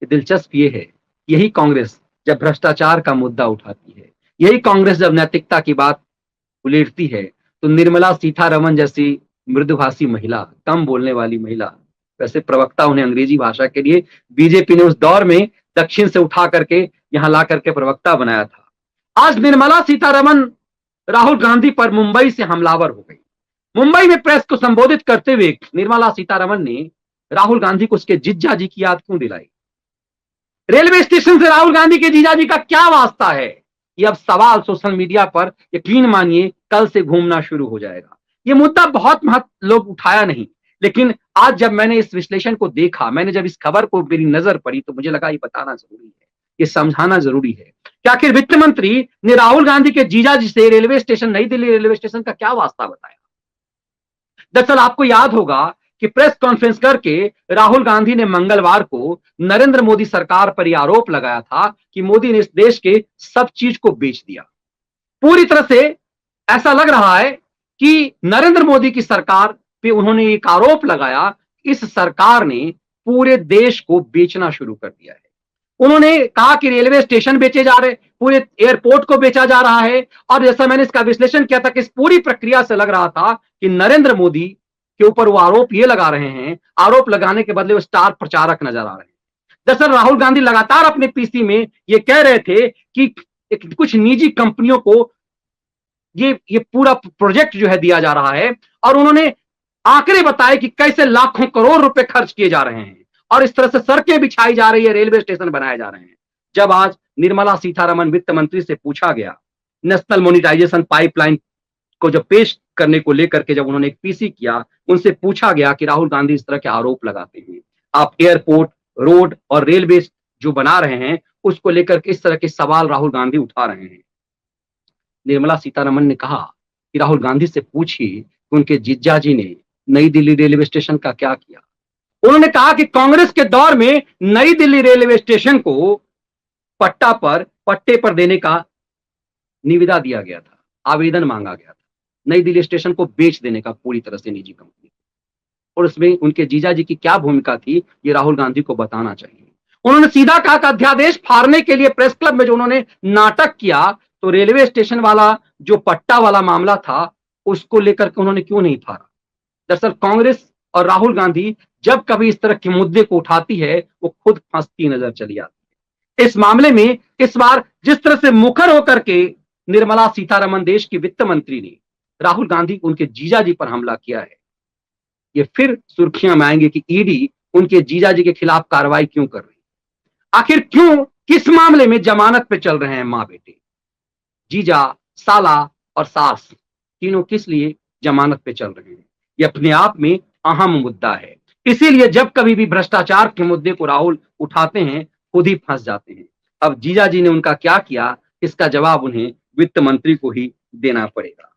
कि दिलचस्प ये है, यही कांग्रेस जब भ्रष्टाचार का मुद्दा उठाती है, यही कांग्रेस जब नैतिकता की बात उलेटती है, तो निर्मला सीतारमण जैसी मृदुभाषी महिला, कम बोलने वाली महिला, वैसे प्रवक्ता उन्हें अंग्रेजी भाषा के लिए बीजेपी ने उस दौर में दक्षिण से उठा करके यहां ला करके प्रवक्ता बनाया था। आज निर्मला सीतारमण राहुल गांधी पर मुंबई से हमलावर हो गई। मुंबई में प्रेस को संबोधित करते हुए निर्मला सीतारमण ने राहुल गांधी को उसके जिज्जा जी की याद क्यों दिलाई? रेलवे स्टेशन से राहुल गांधी के जीजा जी का क्या वास्ता है? ये अब सवाल सोशल मीडिया पर यकीन मानिए कल से घूमना शुरू हो जाएगा। ये मुद्दा बहुत महत्व लोग उठाया नहीं, लेकिन आज जब मैंने इस विश्लेषण को देखा, मैंने जब इस खबर को मेरी नजर पड़ी, तो मुझे लगा ये बताना जरूरी है, ये समझाना जरूरी है कि आखिर वित्त मंत्री ने राहुल गांधी के जीजा जी से रेलवे स्टेशन, नई दिल्ली रेलवे स्टेशन का क्या वास्ता बताया। दरअसल आपको याद होगा कि प्रेस कॉन्फ्रेंस करके राहुल गांधी ने मंगलवार को नरेंद्र मोदी सरकार पर यह आरोप लगाया था कि मोदी ने इस देश के सब चीज को बेच दिया। पूरी तरह से ऐसा लग रहा है कि नरेंद्र मोदी की सरकार पे उन्होंने एक आरोप लगाया, इस सरकार ने पूरे देश को बेचना शुरू कर दिया है। उन्होंने कहा कि रेलवे स्टेशन बेचे जा रहे, पूरे एयरपोर्ट को बेचा जा रहा है, और जैसा मैंने इसका विश्लेषण किया था कि इस पूरी प्रक्रिया से लग रहा था कि नरेंद्र मोदी के ऊपर वो आरोप ये लगा रहे हैं, आरोप लगाने के बदले वो स्टार प्रचारक नजर आ रहे हैं। दरअसल राहुल गांधी लगातार अपने पीसी में ये कह रहे थे कि कुछ निजी कंपनियों को ये पूरा प्रोजेक्ट जो है दिया जा रहा है, और उन्होंने आंकड़े बताए कि कैसे लाखों करोड़ रुपए खर्च किए जा रहे हैं और इस तरह से सड़कें बिछाई जा रही है, रेलवे स्टेशन बनाए जा रहे हैं। जब आज निर्मला सीतारमण वित्त मंत्री से पूछा गया, नेशनल मोनेटाइजेशन पाइपलाइन को जब पेश करने को लेकर के जब उन्होंने एक पीसी किया, उनसे पूछा गया कि राहुल गांधी इस तरह के आरोप लगाते हैं, आप एयरपोर्ट, रोड और रेलवे जो बना रहे हैं उसको लेकर के इस तरह के सवाल राहुल गांधी उठा रहे हैं। निर्मला सीतारमण ने कहा कि राहुल गांधी से पूछिए कि उनके जीजा जी ने नई दिल्ली रेलवे स्टेशन का क्या किया। उन्होंने कहा कि कांग्रेस के दौर में नई दिल्ली रेलवे स्टेशन को पट्टे पर देने का निविदा दिया गया था, आवेदन मांगा गया था, नई दिल्ली स्टेशन को बेच देने का पूरी तरह से निजी कंपनी, और उसमें उनके जीजा जी की क्या भूमिका थी ये राहुल गांधी को बताना चाहिए। उन्होंने सीधा कहा कि अध्यादेश फाड़ने के लिए प्रेस क्लब में जो उन्होंने नाटक किया, तो रेलवे स्टेशन वाला जो पट्टा वाला मामला था उसको लेकर के उन्होंने क्यों नहीं फाड़ा। दरअसल कांग्रेस और राहुल गांधी जब कभी इस तरह के मुद्दे को उठाती है वो खुद फंसती नजर चली आती है। इस मामले में इस बार जिस तरह से मुखर होकर के निर्मला सीतारमण देश की वित्त मंत्री ने राहुल गांधी उनके जीजा जी पर हमला किया है, ये फिर सुर्खियां में आएंगे कि ईडी उनके जीजा जी के खिलाफ कार्रवाई क्यों कर रही है। आखिर क्यों, किस मामले में जमानत पे चल रहे हैं मां बेटे, जीजा, साला और सास, तीनों किस लिए जमानत पे चल रहे हैं? ये अपने आप में अहम मुद्दा है। इसीलिए जब कभी भी भ्रष्टाचार के मुद्दे को राहुल उठाते हैं खुद ही फंस जाते हैं। अब जीजा जी ने उनका क्या किया, इसका जवाब उन्हें वित्त मंत्री को ही देना पड़ेगा।